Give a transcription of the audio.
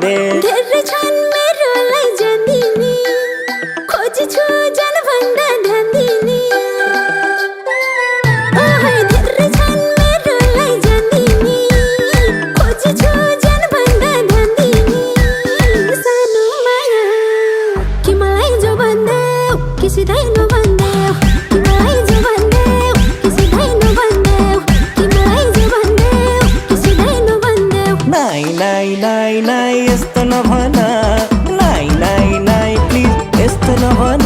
धेरै छन् मेरोलाई जान्दिने खोज्छु जान भन्दा ध्यान दिने ओहे धेरै छन् मेरोलाई जान्दिने खोज्छु जान भन्दा ध्यान दिने सानो माया कि मलाई जो भन्देऊ कि सिधै नभन्देऊ कि मलाई जो भन्देऊ कि सिधै नभन्देऊ कि मलाई जो भन्देऊ कि सिधै नभन्देऊ नाइ नाइ नाइ नाइ यस्तो नभन नाइ नाइ नाइ प्लिज यस्तो नभन